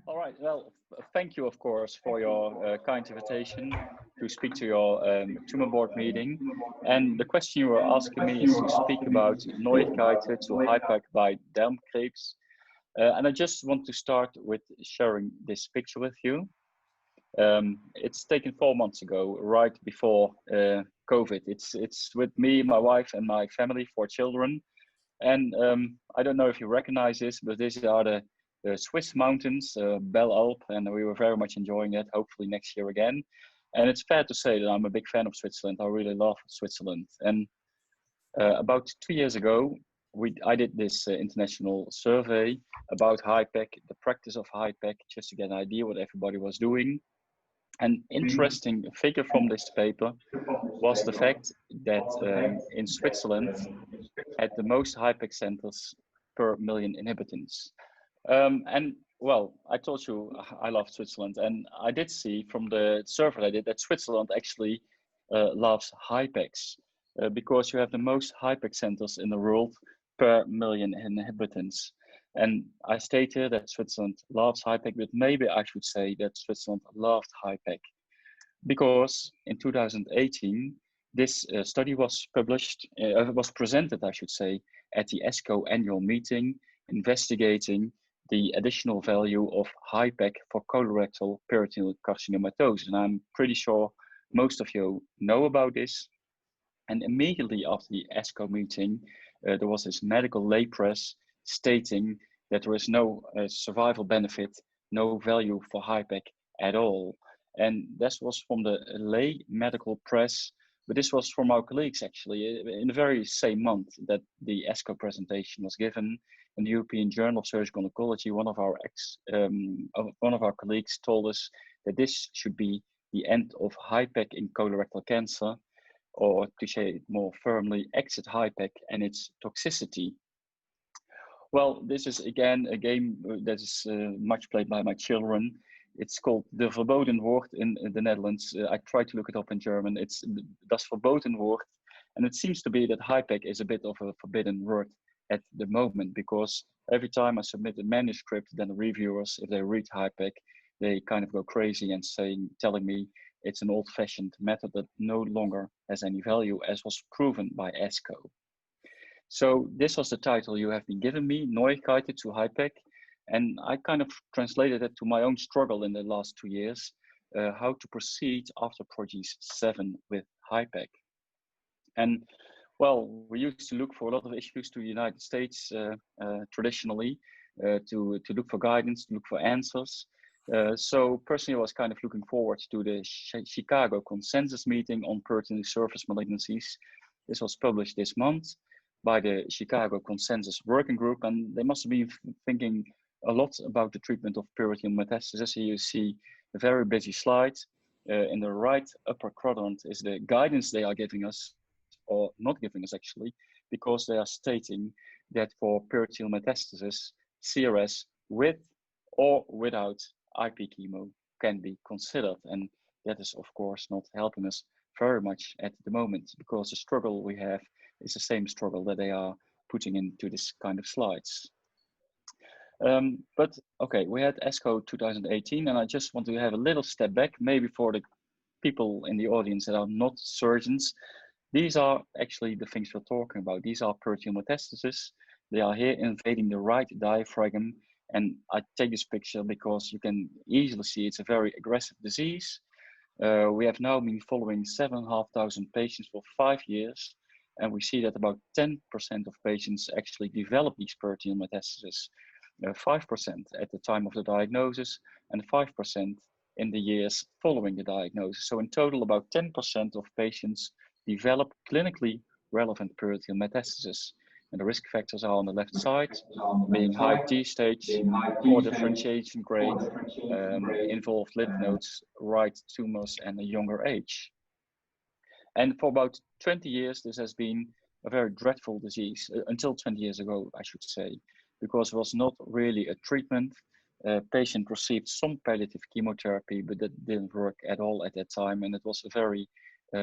All right. Well, thank you, of course, for your kind invitation to speak to your tumor board meeting. And the question you were asking me is to speak about Neuigkeiten zu HIPEC by Darmkrebs. And I just want to start with sharing this picture with you. It's taken 4 months ago, right before COVID. It's with me, my wife, and my family, 4 children. And I don't know if you recognize this, but these are the Swiss mountains, Belle Alp, and we were very much enjoying it, hopefully next year again. And it's fair to say that I'm a big fan of Switzerland. I really love Switzerland. And about 2 years ago, I did this international survey about HIPEC, the practice of HIPEC, just to get an idea what everybody was doing. An interesting figure from this paper was the fact that in Switzerland, had the most HIPEC centers per million inhabitants. And well, I told you I love Switzerland, and I did see from the survey I did that Switzerland actually loves HIPECs because you have the most HIPEC centers in the world per million inhabitants. And I stated that Switzerland loves HIPEC, but maybe I should say that Switzerland loved HIPEC because in 2018, this study was published, was presented, I should say, at the ESCO annual meeting, investigating the additional value of HIPEC for colorectal peritoneal carcinomatosis. And I'm pretty sure most of you know about this. And immediately after the ESCO meeting, there was this medical lay press stating that there is no survival benefit, no value for HIPEC at all. And this was from the lay medical press, but this was from our colleagues actually in the very same month that the ESCO presentation was given in the European Journal of Surgical Oncology. One of our colleagues told us that this should be the end of HIPEC in colorectal cancer, or to say it more firmly, exit HIPEC and its toxicity. Well, this is again a game that is much played by my children. It's called the Verboden Woord in the Netherlands. I tried to look it up in German. It's das Verboden Woord. And it seems to be that HIPEC is a bit of a forbidden word at the moment, because every time I submit a manuscript, then the reviewers, if they read HIPEC, they kind of go crazy and telling me it's an old-fashioned method that no longer has any value, as was proven by ESCO. So this was the title you have been given me, Neuigkeiten zu HIPEC. And I kind of translated it to my own struggle in the last 2 years, how to proceed after Progese 7 with HIPEC. And well, we used to look for a lot of issues to the United States traditionally, to look for guidance, to look for answers. So personally, I was kind of looking forward to the Chicago consensus meeting on peritoneal surface malignancies. This was published this month by the Chicago Consensus Working Group, and they must have been thinking a lot about the treatment of peritoneal metastasis. Here you see a very busy slide. In the right upper quadrant is the guidance they are giving us, or not giving us actually, because they are stating that for peritoneal metastasis, CRS with or without IP chemo can be considered. And that is, of course, not helping us very much at the moment, because the struggle we have is the same struggle that they are putting into this kind of slides. But okay, we had ESCO 2018, and I just want to have a little step back, maybe for the people in the audience that are not surgeons. These are actually the things we're talking about. These are peritoneal metastases. They are here invading the right diaphragm. And I take this picture because you can easily see it's a very aggressive disease. We have now been following 7,500 patients for 5 years. And we see that about 10% of patients actually develop these peritoneal metastases. 5% at the time of the diagnosis, and 5% in the years following the diagnosis. So in total, about 10% of patients develop clinically relevant peritoneal metastasis. And the risk factors are on the left side, being high T stage, poor differentiation grade, involved lymph nodes, right tumors, and a younger age. And for about 20 years, this has been a very dreadful disease, until 20 years ago, I should say, because it was not really a treatment. Patient received some palliative chemotherapy, but that didn't work at all at that time, and it was a very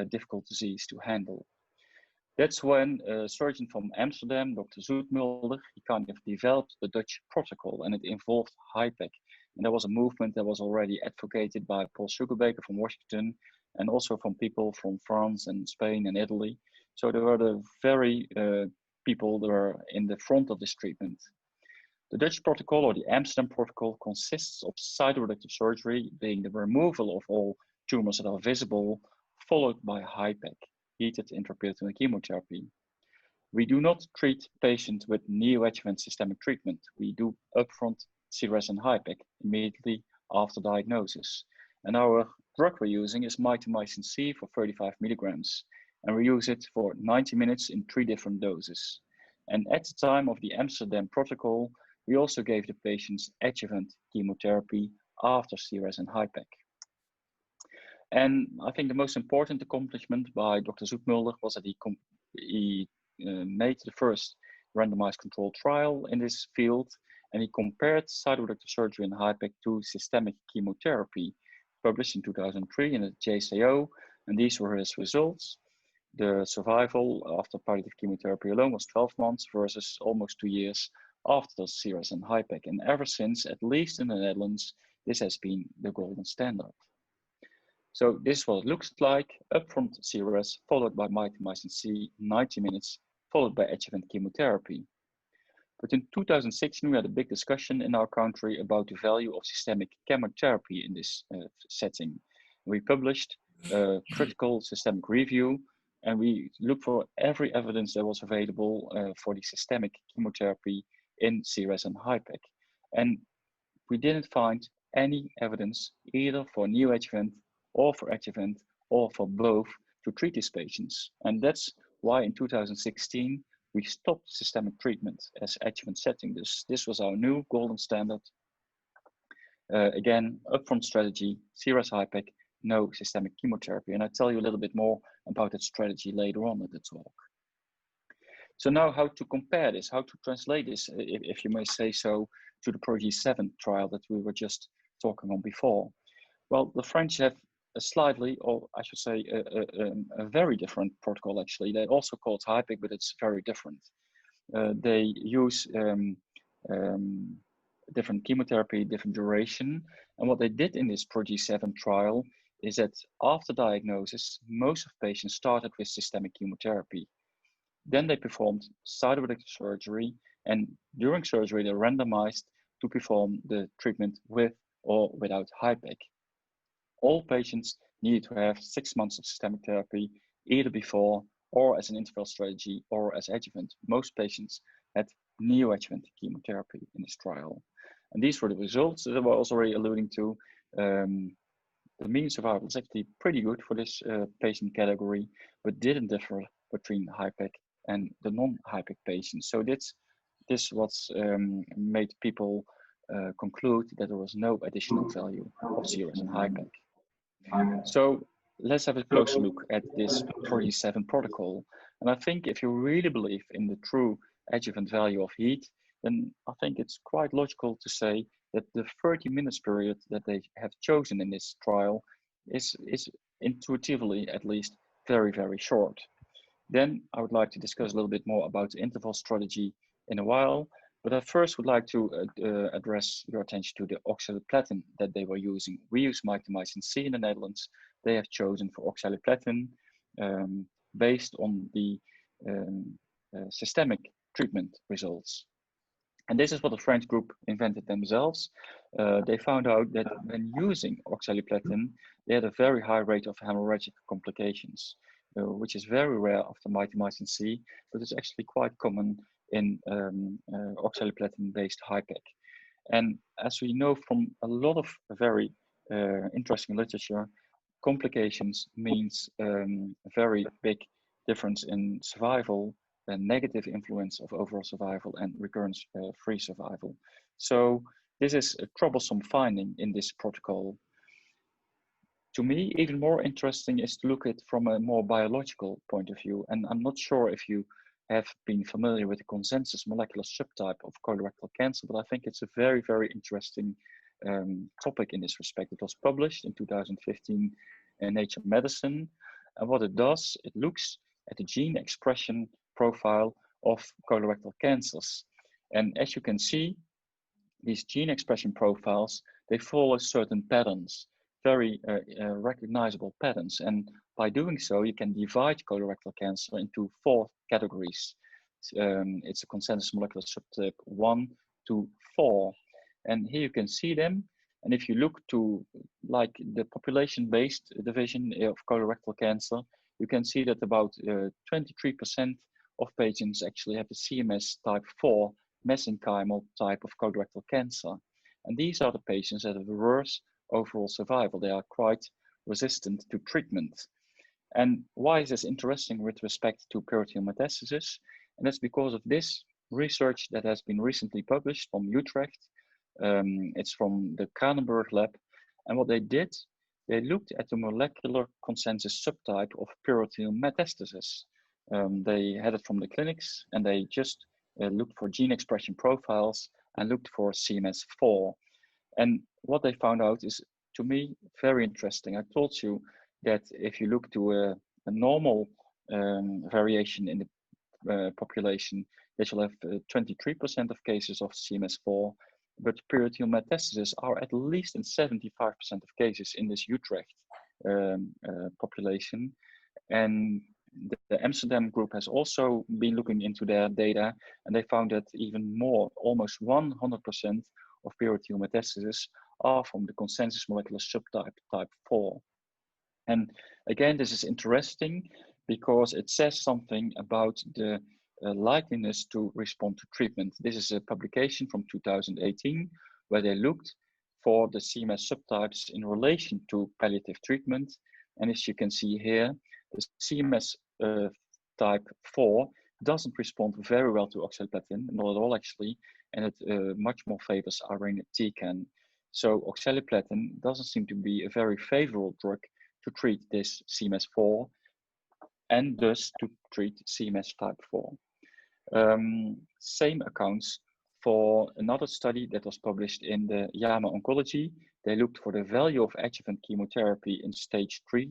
difficult disease to handle. That's when a surgeon from Amsterdam, Dr. Zoetmulder, he kind of developed the Dutch protocol, and it involved HIPEC. And there was a movement that was already advocated by Paul Sugarbaker from Washington, and also from people from France and Spain and Italy. So there were the very people that were in the front of this treatment. The Dutch protocol, or the Amsterdam protocol, consists of cytoreductive surgery, being the removal of all tumors that are visible, followed by HIPEC, heated intraperitoneal chemotherapy. We do not treat patients with neoadjuvant systemic treatment. We do upfront CRS and HIPEC immediately after diagnosis. And our drug we're using is mitomycin C for 35 milligrams. And we use it for 90 minutes in 3 different doses. And at the time of the Amsterdam protocol, we also gave the patients adjuvant chemotherapy after CRS and HIPEC. And I think the most important accomplishment by Dr. Zoetmulder was that he made the first randomized controlled trial in this field, and he compared cytoreductive surgery and HIPEC to systemic chemotherapy, published in 2003 in the JCO, and these were his results. The survival after palliative chemotherapy alone was 12 months versus almost 2 years after CRS and HIPEC. And ever since, at least in the Netherlands, this has been the golden standard. So this is what it looks like: upfront CRS, followed by mitomycin C, 90 minutes, followed by adjuvant chemotherapy. But in 2016, we had a big discussion in our country about the value of systemic chemotherapy in this setting. We published a critical systemic review, and we looked for every evidence that was available for the systemic chemotherapy in CRS and HIPEC. And we didn't find any evidence either for neoadjuvant or for adjuvant or for both to treat these patients. And that's why in 2016, we stopped systemic treatment as adjuvant setting. This was our new golden standard. Again, upfront strategy, CRS HIPEC, no systemic chemotherapy. And I'll tell you a little bit more about that strategy later on in the talk. So now how to compare this, how to translate this, if you may say so, to the PROG7 trial that we were just talking on before. Well, the French have a slightly, or I should say, a very different protocol actually. They also call it HIPEC, but it's very different. They use different chemotherapy, different duration. And what they did in this PROG7 trial is that after diagnosis, most of patients started with systemic chemotherapy. Then they performed cytoreductive surgery, and during surgery, they randomized to perform the treatment with or without HIPEC. All patients needed to have 6 months of systemic therapy, either before or as an interval strategy or as adjuvant. Most patients had neoadjuvant chemotherapy in this trial. And these were the results that I was already alluding to. The mean survival is actually pretty good for this patient category, but didn't differ between HIPEC and the non-HIPEC patients. So this was made people conclude that there was no additional value of CRS and HIPEC. So let's have a closer look at this PROG7 protocol. And I think if you really believe in the true adjuvant value of heat, then I think it's quite logical to say that the 30 minutes period that they have chosen in this trial is intuitively, at least, very, very short. Then I would like to discuss a little bit more about the interval strategy in a while, but I first would like to address your attention to the oxaliplatin that they were using. We use mitomycin C in the Netherlands. They have chosen for oxaliplatin based on the systemic treatment results. And this is what the French group invented themselves. They found out that when using oxaliplatin, they had a very high rate of hemorrhagic complications, which is very rare after mitomycin C, but it's actually quite common in oxaliplatin-based HIPEC. And as we know from a lot of very interesting literature, complications means a very big difference in survival, a negative influence of overall survival, and recurrence-free survival. So this is a troublesome finding in this protocol. To me, even more interesting is to look at it from a more biological point of view. And I'm not sure if you have been familiar with the consensus molecular subtype of colorectal cancer, but I think it's a very, very interesting topic in this respect. It was published in 2015 in Nature Medicine. And what it does, it looks at the gene expression profile of colorectal cancers. And as you can see, these gene expression profiles they follow certain patterns, very recognizable patterns. And by doing so, you can divide colorectal cancer into 4 categories. It's a consensus molecular subtype 1 to 4. And here you can see them. And if you look to like the population-based division of colorectal cancer, you can see that about 23% of patients actually have the CMS type 4 mesenchymal type of colorectal cancer. And these are the patients that have the worst overall survival. They are quite resistant to treatment. And why is this interesting with respect to peritoneal metastasis? And that's because of this research that has been recently published from Utrecht. It's from the Kranenburg lab. And what they did, they looked at the molecular consensus subtype of peritoneal metastasis. They had it from the clinics, and they just looked for gene expression profiles and looked for CMS4. And what they found out is, to me, very interesting. I told you that if you look to a normal variation in the population, they shall have 23% of cases of CMS4, but peritoneal metastases are at least in 75% of cases in this Utrecht population. And the Amsterdam group has also been looking into their data, and they found that even more, almost 100% of peritoneal metastases are from the consensus molecular subtype type 4. And again, this is interesting because it says something about the likeliness to respond to treatment. This is a publication from 2018 where they looked for the CMS subtypes in relation to palliative treatment. And as you can see here, the CMS type 4 doesn't respond very well to oxaliplatin, not at all actually, and it much more favors irinotecan. So oxaliplatin doesn't seem to be a very favorable drug to treat this CMS4 and thus to treat CMS type 4. Same accounts for another study that was published in the JAMA Oncology. They looked for the value of adjuvant chemotherapy in stage 3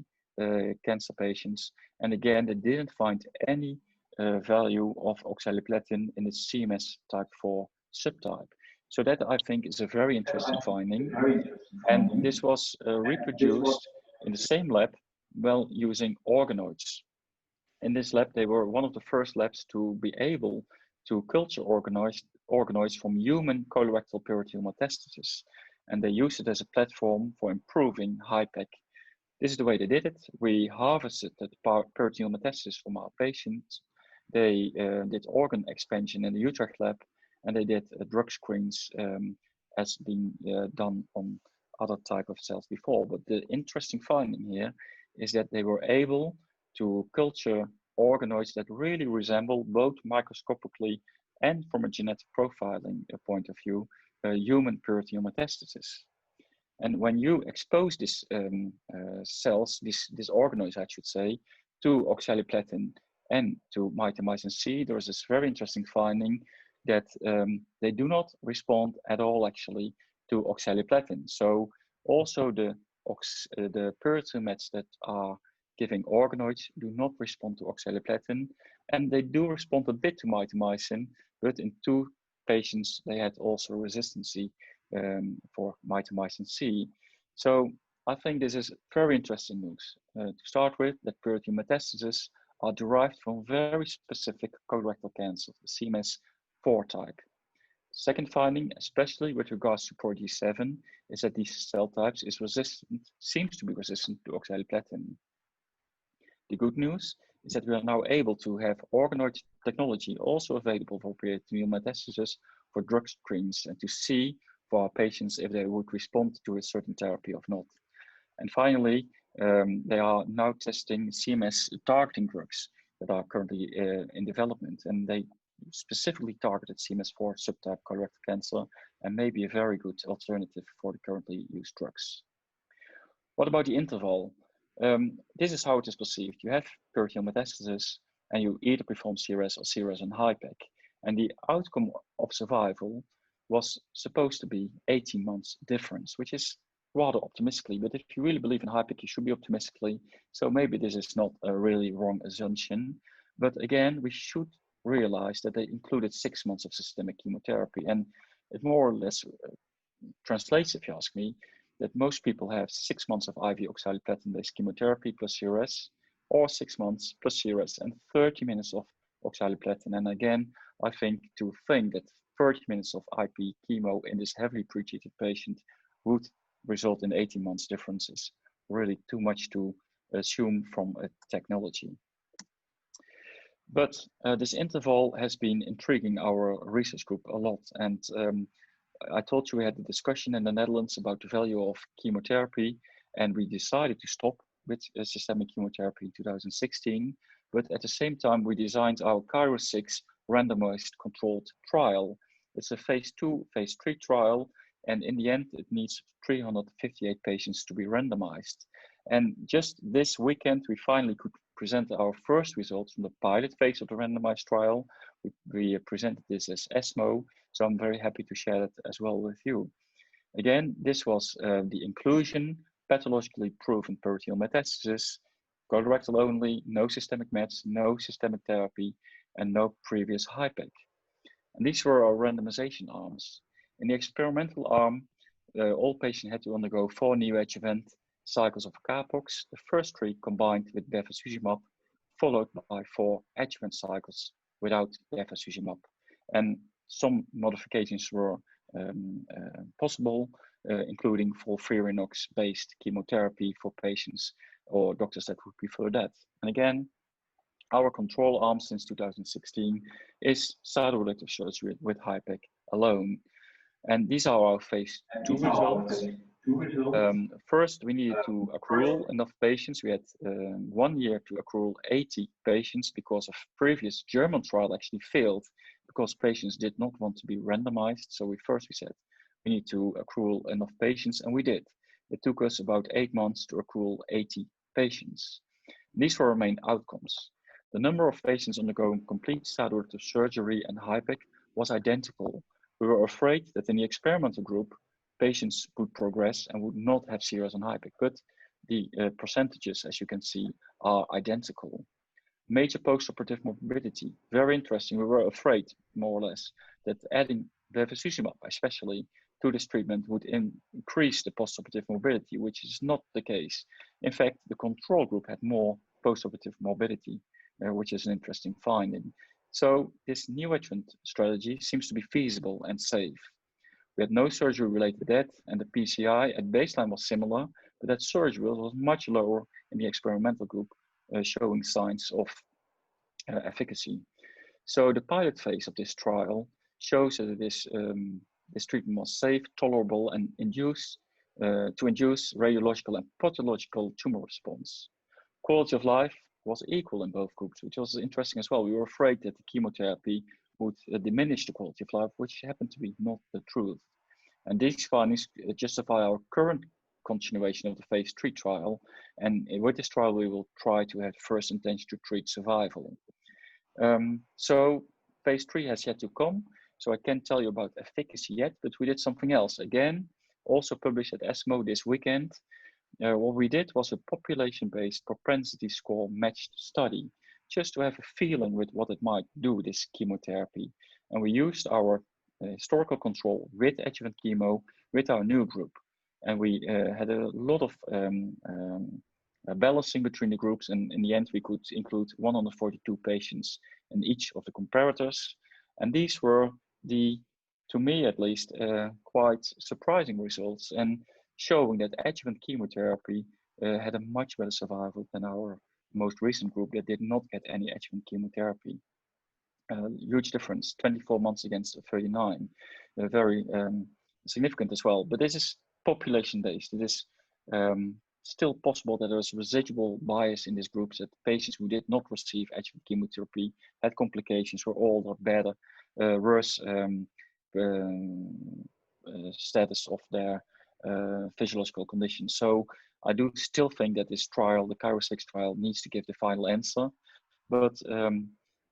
cancer patients. And again, they didn't find any value of oxaliplatin in the CMS type 4 subtype. So that I think is a very interesting finding. And this was reproduced in the same lab while using organoids. In this lab, they were one of the first labs to be able to culture organoids from human colorectal peritoneal metastasis. And they used it as a platform for improving HIPEC. This is the way they did it. We harvested the peritoneal metastasis from our patients. They did organ expansion in the Utrecht lab, and they did drug screens as being done on other type of cells before. But the interesting finding here is that they were able to culture organoids that really resemble both microscopically and from a genetic profiling point of view, human peritoneal metastasis. And when you expose these cells, these organoids, I should say, to oxaliplatin and to mitomycin C, there is this very interesting finding that they do not respond at all actually to oxaliplatin. So also the peritoneal mets that are giving organoids do not respond to oxaliplatin, and they do respond a bit to mitomycin, but in 2 patients they had also resistance for mitomycin C. So I think this is very interesting news. To start with, that peritoneal metastases are derived from very specific colorectal cancer, the CMS4 type. Second finding, especially with regards to ProD7, is that these cell types seems to be resistant to oxaliplatin. The good news is that we are now able to have organoid technology also available for peritoneal metastasis for drug screens and to see for our patients if they would respond to a certain therapy or not. And finally, they are now testing CMS targeting drugs that are currently in development, and they specifically targeted CMS4 subtype colorectal cancer and may be a very good alternative for the currently used drugs. What about the interval? This is how it is perceived. You have peritoneal metastasis and you either perform CRS or CRS and HIPEC. And the outcome of survival was supposed to be 18 months difference, which is rather optimistically. But if you really believe in HIPEC, you should be optimistically. So maybe this is not a really wrong assumption. But again, we should realize that they included 6 months of systemic chemotherapy. And it more or less translates, if you ask me, that most people have 6 months of IV oxaliplatin-based chemotherapy plus CRS, or 6 months plus CRS and 30 minutes of oxaliplatin. And again, I think that 30 minutes of IP chemo in this heavily pretreated patient would result in 18 months differences. Really too much to assume from a technology. But this interval has been intriguing our research group a lot. And I told you we had a discussion in the Netherlands about the value of chemotherapy, and we decided to stop with systemic chemotherapy in 2016. But at the same time, we designed our CAIRO-6 randomized controlled trial. It's a phase 2, phase 3 trial, and in the end, it needs 358 patients to be randomized. And just this weekend, we finally could present our first results from the pilot phase of the randomized trial. We presented this as ESMO, so I'm very happy to share it as well with you. Again, this was the inclusion, pathologically proven peritoneal metastasis, colorectal only, no systemic meds, no systemic therapy, and no previous HIPEC. And these were our randomization arms. In the experimental arm, all patients had to undergo 4 neoadjuvant cycles of CAPOX, the first 3 combined with bevacizumab, followed by 4 adjuvant cycles without bevacizumab. And some modifications were possible, including FOLFIRINOX-based chemotherapy for patients or doctors that would prefer that. And again, our control arm since 2016 is cytoreductive surgery with HIPEC alone. And these are our phase 2 results. First, we needed to accrue enough patients. We had 1 year to accrue 80 patients because of previous German trial actually failed because patients did not want to be randomized. So we said we need to accrue enough patients, and we did. It took us about 8 months to accrue 80 patients. These were our main outcomes. The number of patients undergoing complete cytoreductive surgery and HIPEC was identical. We were afraid that in the experimental group, patients would progress and would not have CRS and HIPEC, but the percentages, as you can see, are identical. Major post-operative morbidity, very interesting. We were afraid, more or less, that adding bevacizumab, especially to this treatment, would increase the post-operative morbidity, which is not the case. In fact, the control group had more post-operative morbidity, which is an interesting finding. So this neoadjuvant strategy seems to be feasible and safe. We had no surgery-related death, and the PCI at baseline was similar, but that surgery was much lower in the experimental group, showing signs of efficacy. So the pilot phase of this trial shows that this treatment was safe, tolerable, and to induce radiological and pathological tumor response. Quality of life was equal in both groups, which was interesting as well. We were afraid that the chemotherapy would diminish the quality of life, which happened to be not the truth. And these findings justify our current continuation of the phase 3 trial. And with this trial, we will try to have first intention to treat survival. So phase 3 has yet to come. So I can't tell you about efficacy yet, but we did something else. Again, also published at ESMO this weekend. What we did was a population-based propensity score matched study, just to have a feeling with what it might do, this chemotherapy. And we used our historical control with adjuvant chemo with our new group. And we had a lot of balancing between the groups. And in the end, we could include 142 patients in each of the comparators. And these were to me at least, quite surprising results, and showing that adjuvant chemotherapy had a much better survival than our most recent group that did not get any adjuvant chemotherapy. Huge difference, 24 months against 39, very significant as well. But this is population-based. It is still possible that there is residual bias in these groups, that patients who did not receive adjuvant chemotherapy had complications, were older, better, worse status of their physiological conditions. So I do still think that this trial, the CAIRO-6 trial, needs to give the final answer. But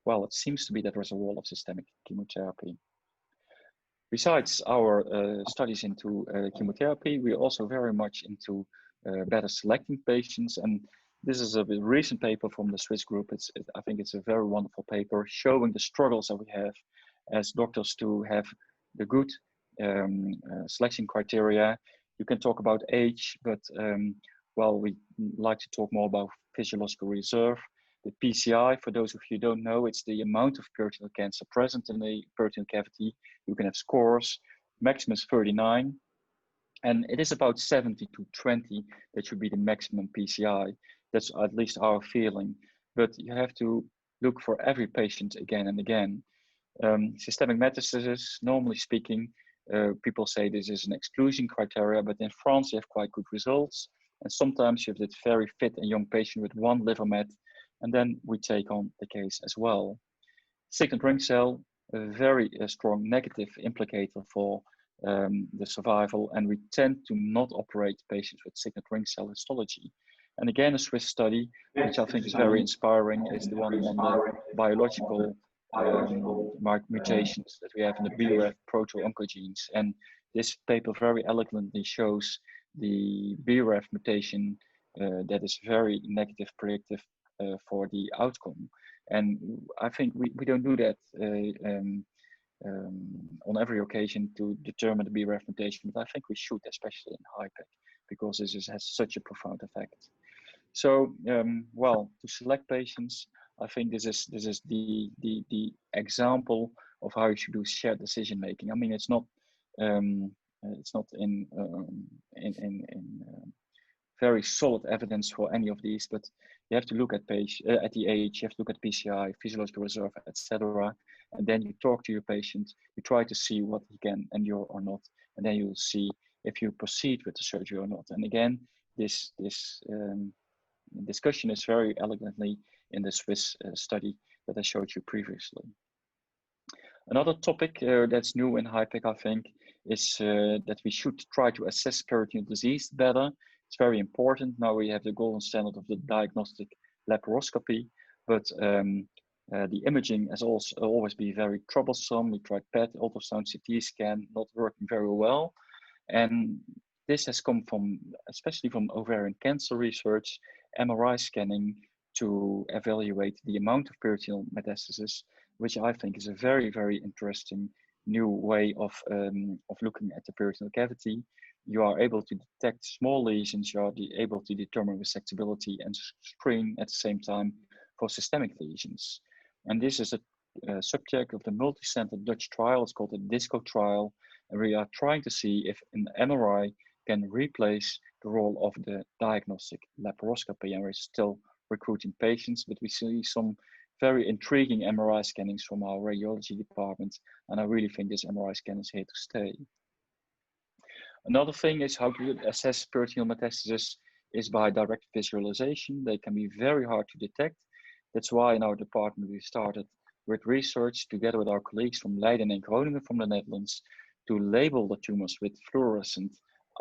well, it seems to be that there's a role of systemic chemotherapy. Besides our studies into chemotherapy, we're also very much into better selecting patients. And this is a recent paper from the Swiss group. I think it's a very wonderful paper showing the struggles that we have as doctors to have the good selection criteria. You can talk about age, but well, we like to talk more about physiological reserve. The PCI, for those of you who don't know, it's the amount of peritoneal cancer present in the peritoneal cavity. You can have scores, maximum is 39, and it is about 70 to 20 that should be the maximum PCI. That's at least our feeling, but you have to look for every patient again and again. Systemic metastasis, normally speaking, people say this is an exclusion criteria, but in France you have quite good results. And sometimes you have that very fit and young patient with one liver met, and then we take on the case as well. Signet ring cell, a very strong negative implicator for the survival, and we tend to not operate patients with signet ring cell histology. And again, a Swiss study, which I think is very inspiring, is the one on the biological mutations that we have in the BRAF proto-oncogenes. And this paper very elegantly shows the BRAF mutation that is very negative predictive for the outcome. And I think we don't do that on every occasion to determine the BRAF mutation, but I think we should, especially in HIPEC, because this has such a profound effect. So, well, to select patients, I think this is the example of how you should do shared decision making. I mean, it's not in very solid evidence for any of these, but you have to look at at the age, you have to look at PCI, physiological reserve, etc. And then you talk to your patient, you try to see what he can endure or not, and then you'll see if you proceed with the surgery or not. And again, this discussion is very elegantly in the Swiss study that I showed you previously. Another topic that's new in HIPEC, I think, is that we should try to assess peritoneal disease better. It's very important. Now we have the golden standard of the diagnostic laparoscopy, but the imaging has also always been very troublesome. We tried PET, ultrasound, CT scan, not working very well. And this has come from, especially from ovarian cancer research, MRI scanning to evaluate the amount of peritoneal metastasis, which I think is a very, very interesting new way of looking at the peritoneal cavity. You are able to detect small lesions, you are able to determine resectability and screen at the same time for systemic lesions. And this is a subject of the multi-center Dutch trial. It's called the DISCO trial. And we are trying to see if an MRI can replace the role of the diagnostic laparoscopy. And we're still recruiting patients, but we see some very intriguing MRI scannings from our radiology department. And I really think this MRI scan is here to stay. Another thing is how to assess peritoneal metastasis is by direct visualization. They can be very hard to detect. That's why in our department we started with research together with our colleagues from Leiden and Groningen from the Netherlands to label the tumors with fluorescent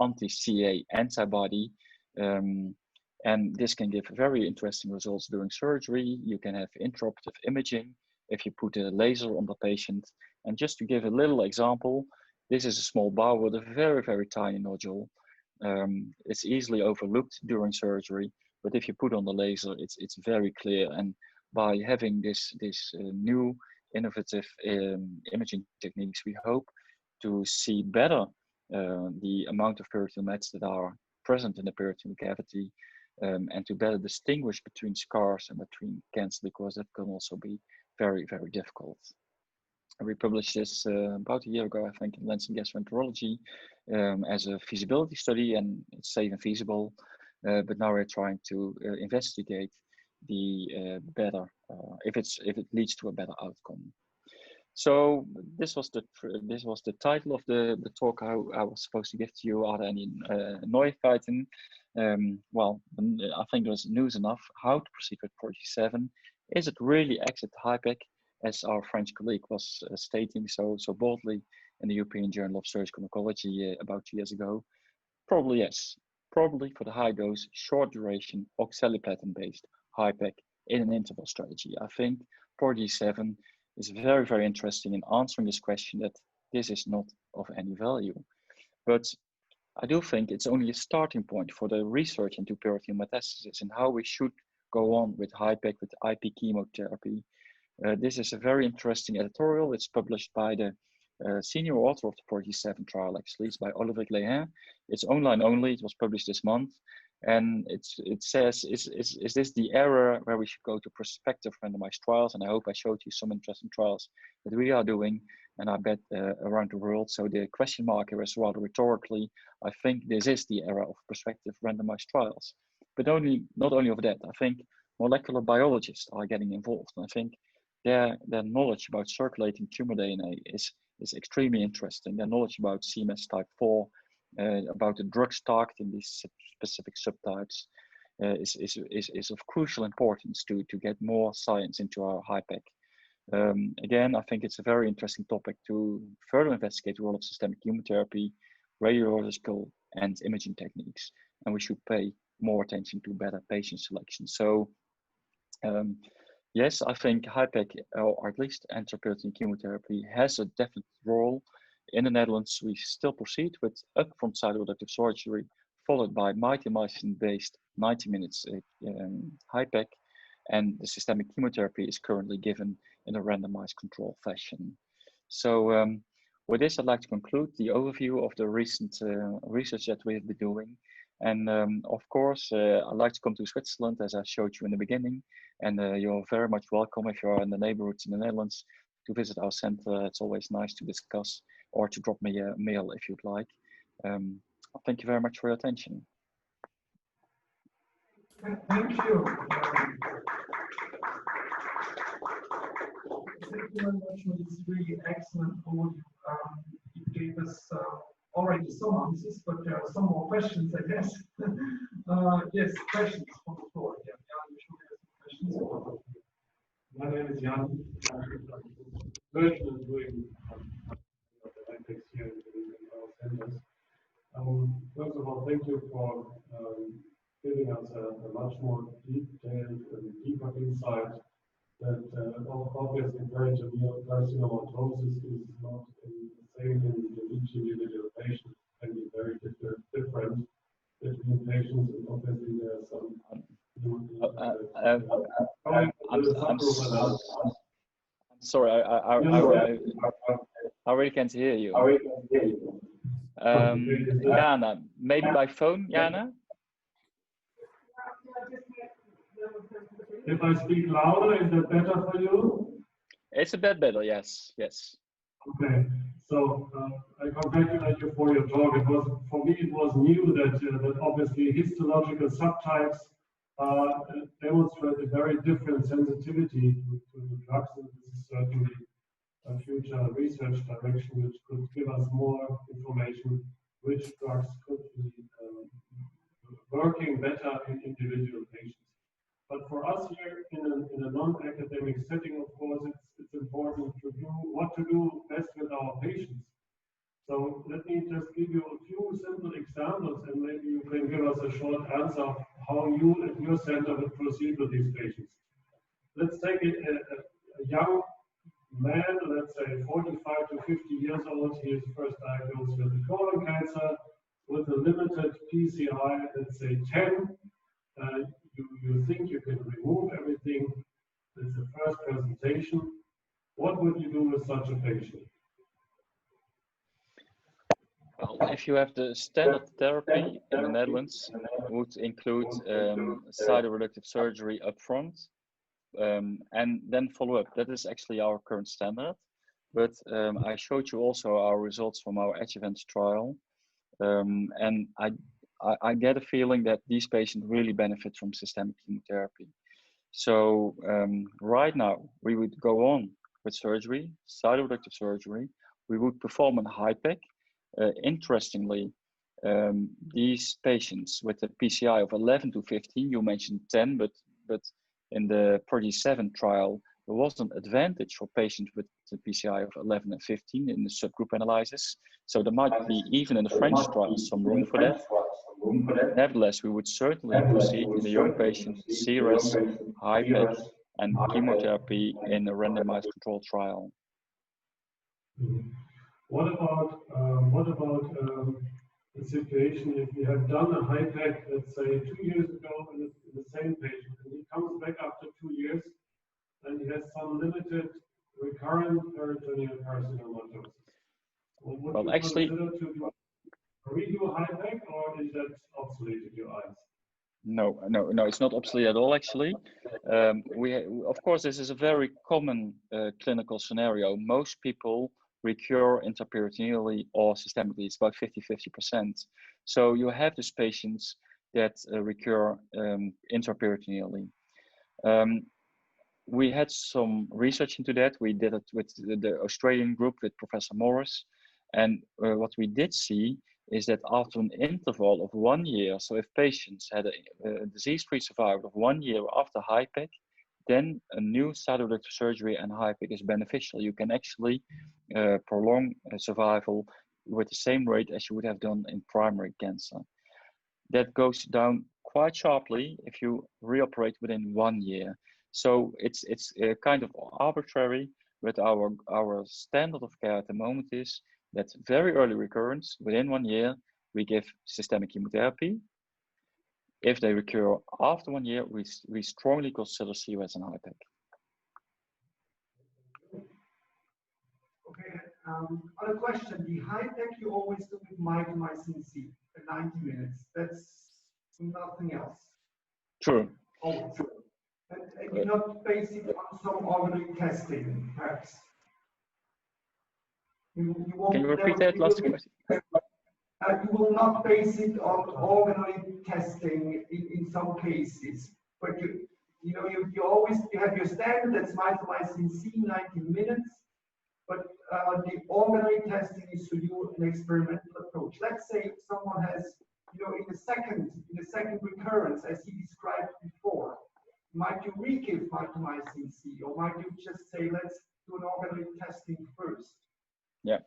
anti-CA antibody. And this can give very interesting results during surgery. You can have interruptive imaging if you put a laser on the patient. And just to give a little example, this is a small bowel with a very, very tiny nodule. It's easily overlooked during surgery, but if you put on the laser, it's very clear. And by having this new innovative imaging techniques, we hope to see better the amount of peritoneal mets that are present in the peritoneal cavity, and to better distinguish between scars and between cancer, because that can also be very, very difficult. And we published this about a year ago, I think, in Lancet Gastroenterology as a feasibility study, and it's safe and feasible. But now we're trying to investigate the better, if it leads to a better outcome. So this was the title of the talk I was supposed to give to you. Are there any Neuigkeiten? Well, I think there's news enough. How to proceed with Project 7? Is it really exit HIPEC, as our French colleague was stating so boldly in the European Journal of Surgical Oncology about 2 years ago? Probably yes. Probably for the high dose, short duration, oxaliplatin-based HIPEC in an interval strategy. I think Project 7 is very, very interesting in answering this question that this is not of any value. But I do think it's only a starting point for the research into peritoneal metastasis and how we should go on with HIPEC, with IP chemotherapy. This is a very interesting editorial. It's published by the senior author of the Prodigy 7 trial, actually. It's by Olivier Lehin. It's online only. It was published this month. And it says, is this the era where we should go to prospective randomized trials? And I hope I showed you some interesting trials that we are doing, and I bet around the world. So the question mark here is rather rhetorically, I think this is the era of prospective randomized trials. But not only of that, I think molecular biologists are getting involved. And I think their knowledge about circulating tumor DNA is extremely interesting. Their knowledge about CMS type 4, about the drugs targeting these specific subtypes is of crucial importance to get more science into our HIPEC. Again, I think it's a very interesting topic to further investigate the role of systemic chemotherapy, radiological and imaging techniques, and we should pay more attention to better patient selection. So yes, I think HIPEC, or at least anti-protein chemotherapy, has a definite role. In the Netherlands, we still proceed with upfront cytoreductive surgery, followed by mitomycin-based 90 minutes HIPEC, and the systemic chemotherapy is currently given in a randomized control fashion. So with this, I'd like to conclude the overview of the recent research that we have been doing. And of course, I'd like to come to Switzerland, as I showed you in the beginning, and you're very much welcome if you're in the neighborhoods in the Netherlands to visit our center. It's always nice to discuss or to drop me a mail if you'd like. Thank you very much for your attention. Thank you. Thank you very much for this really excellent overview. It gave us already some answers, but there are some more questions, I guess. Yes, questions from the floor. Yeah, you should have some questions. My name is Jan. I'm doing the HIPEC here in our centers. First of all, thank you for giving us a much more detailed and deeper insight that obviously peritoneal carcinomatosis is not the same in each individual patient. It can be very different between patients, and obviously there are some. I'm sorry, I really can't hear you. Jana, maybe by phone, Jana? If I speak louder, is that better for you? It's a bit better, yes, yes. Okay, so I congratulate you for your talk. It was, for me, it was new that obviously histological subtypes demonstrate a very different sensitivity to the drugs, and this is certainly a future research direction which could give us more information which drugs could be working better in individual patients. But for us here in a non-academic setting, of course, it's important to do what to do best with our patients. So let me just give you a few simple examples, and maybe you can give us a short answer of how you at your center would proceed with these patients. Let's take a young man, let's say 45 to 50 years old. He is first diagnosed with the colon cancer with a limited PCI, let's say 10. You think you can remove everything. It's the first presentation. What would you do with such a patient? Well, if you have the standard therapy in the Netherlands, would include cytoreductive surgery upfront and then follow up. That is actually our current standard. But I showed you also our results from our Adjuvant trial, and I get a feeling that these patients really benefit from systemic chemotherapy. So right now, we would go on with surgery, cytoreductive surgery. We would perform a HIPEC. Interestingly, these patients with a PCI of 11 to 15, you mentioned 10, but in the Prodigy 7 trial, there was an advantage for patients with the PCI of 11 and 15 in the subgroup analysis. So there might be, even in the French trial, some room for that. Nevertheless, we would certainly proceed in the young patients, CRS, HIPEC, and chemotherapy in a randomized controlled trial. What about the situation if we have done a HIPEC, let's say 2 years ago, in the same patient, and he comes back after 2 years, and he has some limited recurrent peritoneal carcinomatosis? Would Well, you actually, consider to redo HIPEC, or is that obsolete in your eyes? no, it's not obsolete at all, actually. Of course, this is a very common clinical scenario. Most people recur intraperitoneally or systemically. It's about 50-50%. So you have these patients that recur intraperitoneally. We had some research into that. We did it with the Australian group with Professor Morris. And what we did see is that after an interval of 1 year, so if patients had a disease-free survival of 1 year after HIPEC, then a new cytoreductive surgery and HIPEC is beneficial. You can actually prolong survival with the same rate as you would have done in primary cancer. That goes down quite sharply if you reoperate within 1 year. So it's kind of arbitrary, but our standard of care at the moment is that very early recurrence, within 1 year, we give systemic chemotherapy. If they recur after 1 year, we strongly consider CRS and HIPEC. Okay, on a question, the HIPEC you always do with mitomycin C at 90 minutes. That's nothing else. True. Always. And you not base it on some organoid testing, perhaps. You won't. Can you repeat that last question? You will not base it on organoid testing in some cases, but you always have your standard, that's mitomycin C 90 minutes, but the organoid testing is for you an experimental approach. Let's say someone has, in the second recurrence, as he described before, might you re-give mitomycin C, or might you just say, let's do an organoid testing first? Yeah,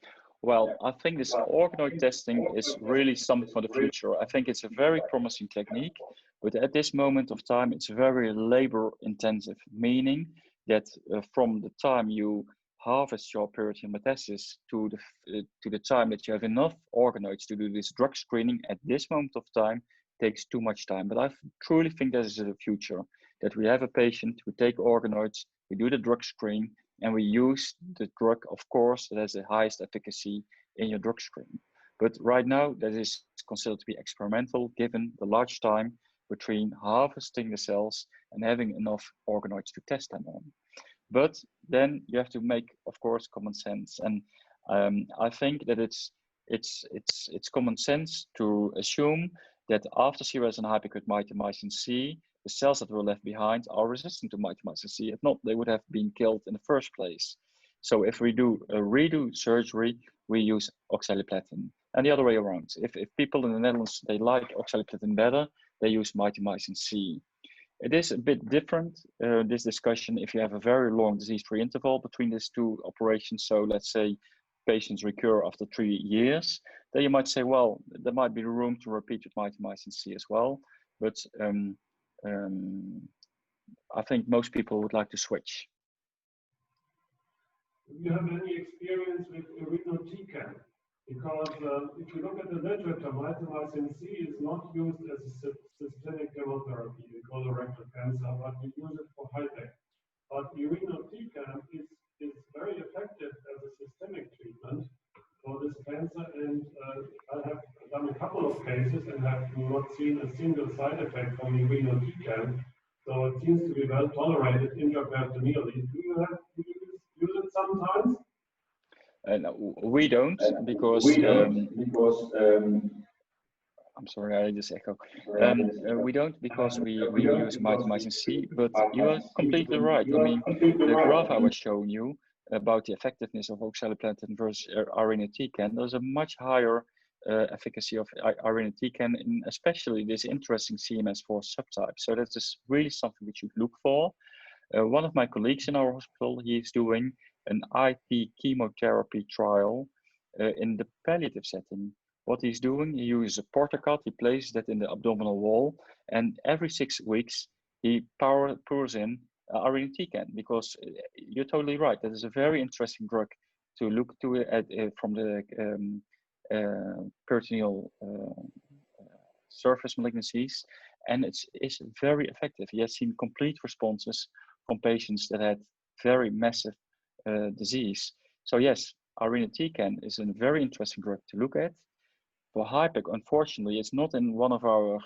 well, I think this organoid testing is really something for the future. I think it's a very promising technique, but at this moment of time, it's very labor intensive, meaning that from the time you harvest your peritoneal metastasis to the time that you have enough organoids to do this drug screening at this moment of time takes too much time. But I truly think that is the future, that we have a patient, we take organoids, we do the drug screen, and we use the drug, of course, that has the highest efficacy in your drug screen. But right now, that is considered to be experimental, given the large time between harvesting the cells and having enough organoids to test them on. But then you have to make, of course, common sense. And I think that it's common sense to assume that after CRS and HIPEC with mitomycin C, the cells that were left behind are resistant to mitomycin C. If not, they would have been killed in the first place. So if we do a redo surgery, we use oxaliplatin. And the other way around. If people in the Netherlands, they like oxaliplatin better, they use mitomycin C. It is a bit different, this discussion, if you have a very long disease-free interval between these two operations. So let's say patients recur after 3 years, then you might say, well, there might be room to repeat with mitomycin C as well. But I think most people would like to switch. Do you have any experience with irinotecan? Because if you look at the literature, mitomycin C is not used as a systemic chemotherapy in colorectal cancer, but we use it for HIPEC. But irinotecan is very effective as a systemic treatment for this cancer, and I have done a couple of cases and have not seen a single side effect from irinotecan. So it seems to be well tolerated intraperitoneally. Do you use it sometimes? No, we don't, because I'm sorry, I just echo. We don't, because we use mitomycin C, but you are completely right. I mean, the graph I was showing you about the effectiveness of oxaliplatin versus irinotecan, there's a much higher efficacy of irinotecan in especially this interesting CMS4 subtype. So that is really something we should look for. One of my colleagues in our hospital, he is doing an IP chemotherapy trial in the palliative setting. What he's doing, he uses a portacut, he places that in the abdominal wall, and every 6 weeks he pours in irinotecan, because you're totally right. That is a very interesting drug to look to at from the peritoneal surface malignancies, and it's very effective. He has seen complete responses from patients that had very massive disease. So yes, irinotecan is a very interesting drug to look at. For HIPEC, unfortunately, it's not in one of our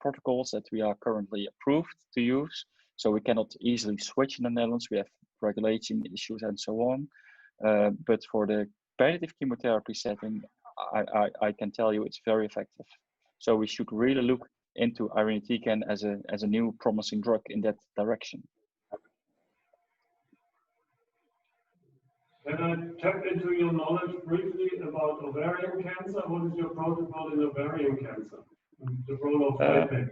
protocols that we are currently approved to use. So we cannot easily switch in the Netherlands. We have regulation issues and so on. But for the palliative chemotherapy setting, I can tell you it's very effective. So we should really look into irinotecan as a new promising drug in that direction. Can I tap into your knowledge briefly about ovarian cancer? What is your protocol in ovarian cancer? The role of HIPEC?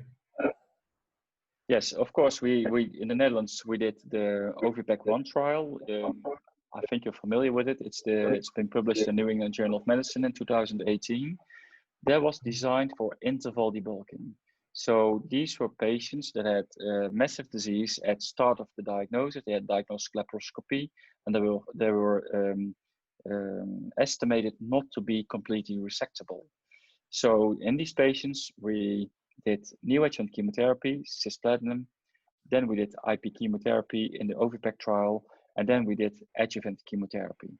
Yes, of course. We in the Netherlands we did the OVPEC-1 trial. I think you're familiar with it. It's been published in New England Journal of Medicine in 2018. That was designed for interval debulking. So these were patients that had massive disease at start of the diagnosis. They had diagnosed laparoscopy, and they were estimated not to be completely resectable. So in these patients, we did neoadjuvant chemotherapy, cisplatin, then we did IP chemotherapy in the OVPEC trial, and then we did adjuvant chemotherapy.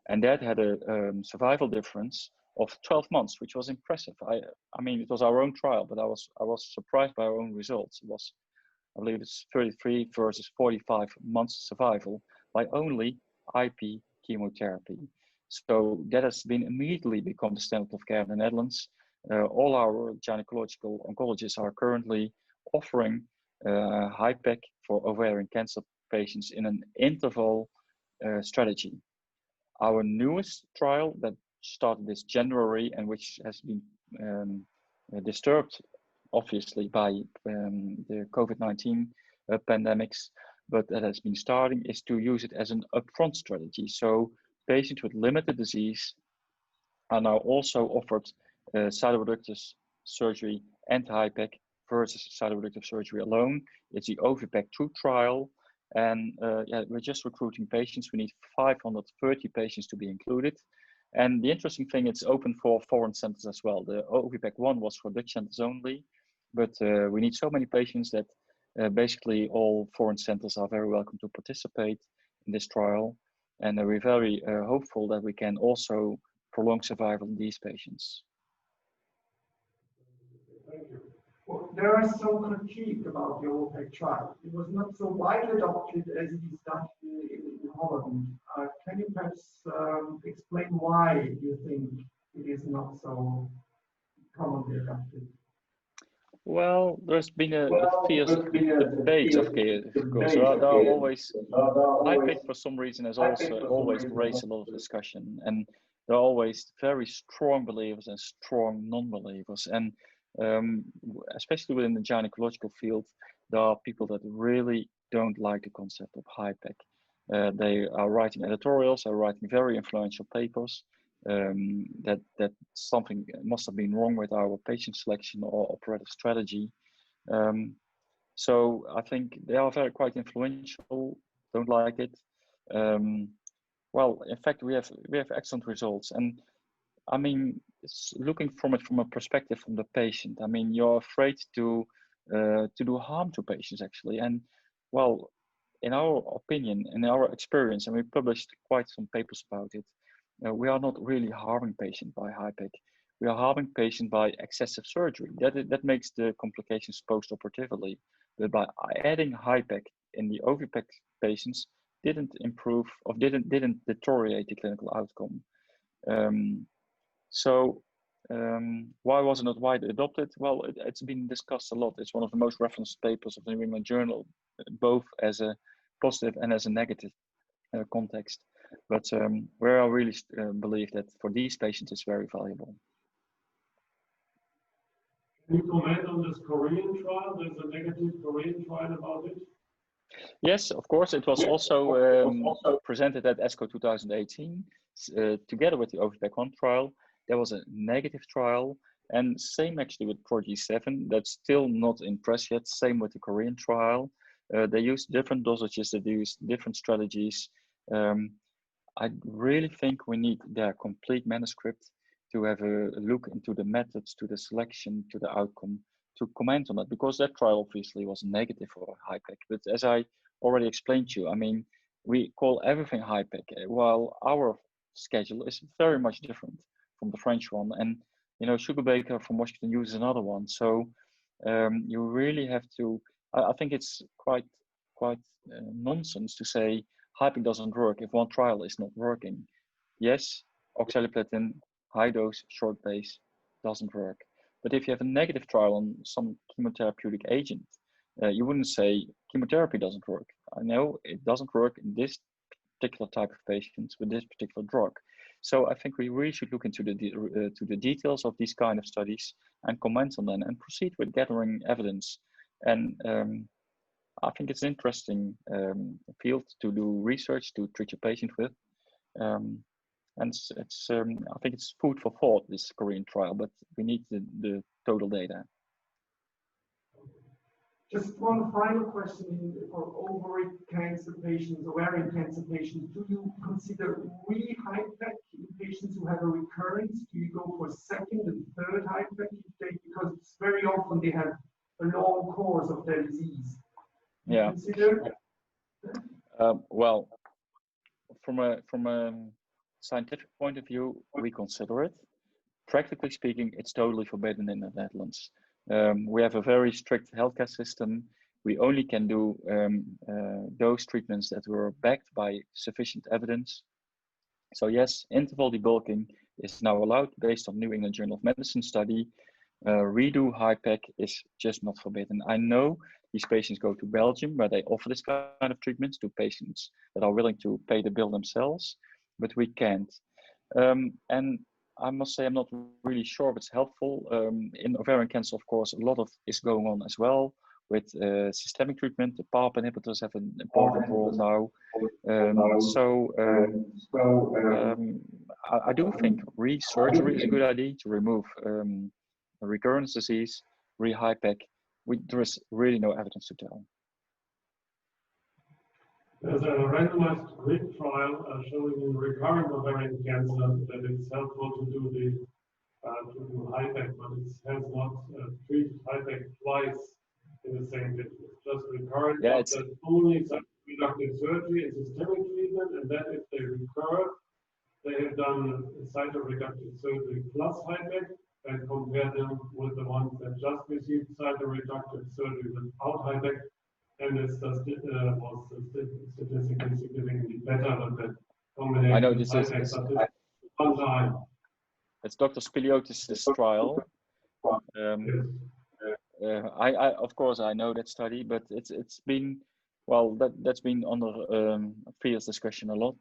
And that had a survival difference of 12 months, which was impressive. I mean, it was our own trial, but I was surprised by our own results. It was, I believe it's 33 versus 45 months survival by only IP chemotherapy. So that has been immediately become the standard of care in the Netherlands. All our gynecological oncologists are currently offering HIPEC for ovarian cancer patients in an interval strategy. Our newest trial that started this January and which has been disturbed, obviously, by the COVID-19 pandemics, but that has been starting, is to use it as an upfront strategy. So patients with limited disease are now also offered cytoreductive surgery and HIPEC versus cytoreductive surgery alone. It's the OVPEC-2 trial. And yeah, we're just recruiting patients. We need 530 patients to be included. And the interesting thing, it's open for foreign centers as well. The OVPEC-1 was for Dutch centers only, but we need so many patients that basically all foreign centers are very welcome to participate in this trial. And we're very hopeful that we can also prolong survival in these patients. Thank you. Well, there is some critique about the OVPEC trial. It was not so widely adopted as it is done in Holland. Can you perhaps explain why you think it is not so commonly adopted? Well, there's been a fierce debate, of course. There are always, HIPEC for some reason has also always raised a lot of discussion, and there are always very strong believers and strong non-believers. And especially within the gynecological field, there are people that really don't like the concept of HIPEC. They are writing editorials, are writing very influential papers, that something must have been wrong with our patient selection or operative strategy. So I think they are quite influential, don't like it. Well, in fact, we have excellent results. And I mean, it's looking from it from a perspective from the patient. I mean, you're afraid to do harm to patients, actually. And well, in our opinion, in our experience, and we published quite some papers about it, we are not really harming patients by HIPEC. We are harming patients by excessive surgery. That makes the complications post-operatively. But by adding HIPEC in the OVPEC patients, didn't improve or didn't deteriorate the clinical outcome. Why wasn't it widely adopted? Well, it's been discussed a lot. It's one of the most referenced papers of the New England Journal, both as a positive and as a negative context. But where I really believe that for these patients, it's very valuable. Can you comment on this Korean trial? There's a negative Korean trial about it. Yes, of course. It was also presented at ESCO 2018 together with the OVPEC-1 trial. There was a negative trial, and same actually with ProG7. That's still not in press yet. Same with the Korean trial. They used different dosages. They used different strategies. I really think we need their complete manuscript to have a look into the methods, to the selection, to the outcome, to comment on that, because that trial obviously was negative for HIPEC. But as I already explained to you, I mean, we call everything HIPEC, while our schedule is very much different from the French one, and you know, Sugarbaker from Washington uses another one. So you really have to. I think it's quite nonsense to say HIPEC doesn't work if one trial is not working. Yes, oxaliplatin, high dose, short base doesn't work. But if you have a negative trial on some chemotherapeutic agent, you wouldn't say chemotherapy doesn't work. I know it doesn't work in this particular type of patients with this particular drug. So I think we really should look into the details of these kind of studies and comment on them and proceed with gathering evidence. And I think it's an interesting field to do research to treat your patient with. And it's I think it's food for thought, this Korean trial, but we need the total data. Just one final question for ovarian cancer patients, ovarian cancer patients. Do you consider re-HIPEC in patients who have a recurrence? Do you go for second and third HIPEC? Because it's very often they have a long course of their disease. Do you consider? Well, from a scientific point of view, we consider it. Practically speaking, it's totally forbidden in the Netherlands. We have a very strict healthcare system. We only can do those treatments that were backed by sufficient evidence. So yes, interval debulking is now allowed based on New England Journal of Medicine study. Redo HIPEC is just not forbidden. I know these patients go to Belgium where they offer this kind of treatments to patients that are willing to pay the bill themselves, but we can't. And I must say I'm not really sure if it's helpful. In ovarian cancer, of course, a lot of is going on as well with systemic treatment. The PARP inhibitors have an important role now. I do think re-surgery is a good idea to remove a recurrence disease, re-HIPEC. There is really no evidence to tell. There's a randomized grid trial showing in recurrent ovarian cancer that it's helpful to do HIPEC, but it has not treated HIPEC twice in the same patient. It's just recurrent, but that's only cytoreductive surgery and systemic treatment, and then if they recur, they have done cytoreductive surgery plus HIPEC and compare them with the ones that just received cytoreductive surgery without HIPEC. And it was statistically significantly better than the combination. I know this is one time. It's Dr. Spiliotis' trial. I of course I know that study, but it's been that's been under fierce discussion a lot.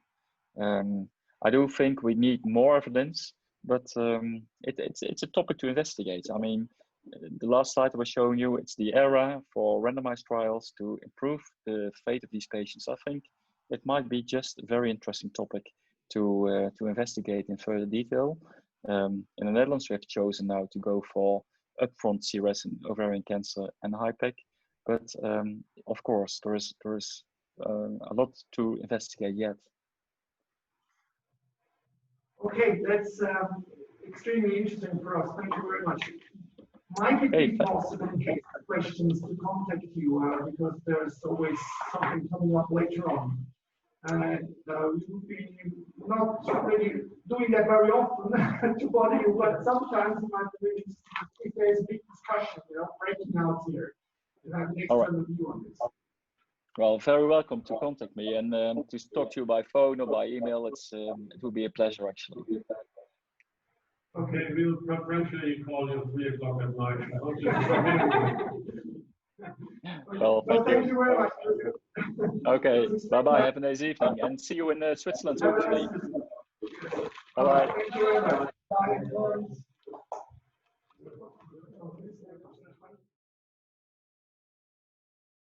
I do think we need more evidence, but it's a topic to investigate. I mean, the last slide I was showing you, it's the era for randomized trials to improve the fate of these patients. I think it might be just a very interesting topic to investigate in further detail. In the Netherlands, we have chosen now to go for upfront CRS in ovarian cancer and HIPEC, but of course there is a lot to investigate yet. Okay, that's extremely interesting for us. Thank you very much. Might it be possible in case of questions to contact you because there's always something coming up later on. And we would be not really doing that very often to bother you, but sometimes it might be really, if there's a big discussion, breaking out here, to have an external view on this. Well, very welcome to contact me and to talk to you by phone or by email. It would be a pleasure, actually. Okay, we'll preferentially call you 3 o'clock at night. Well, thank you very much. Okay, bye-bye. Have a nice evening and see you in Switzerland, hopefully. Bye-bye. Thank you very much. Bye.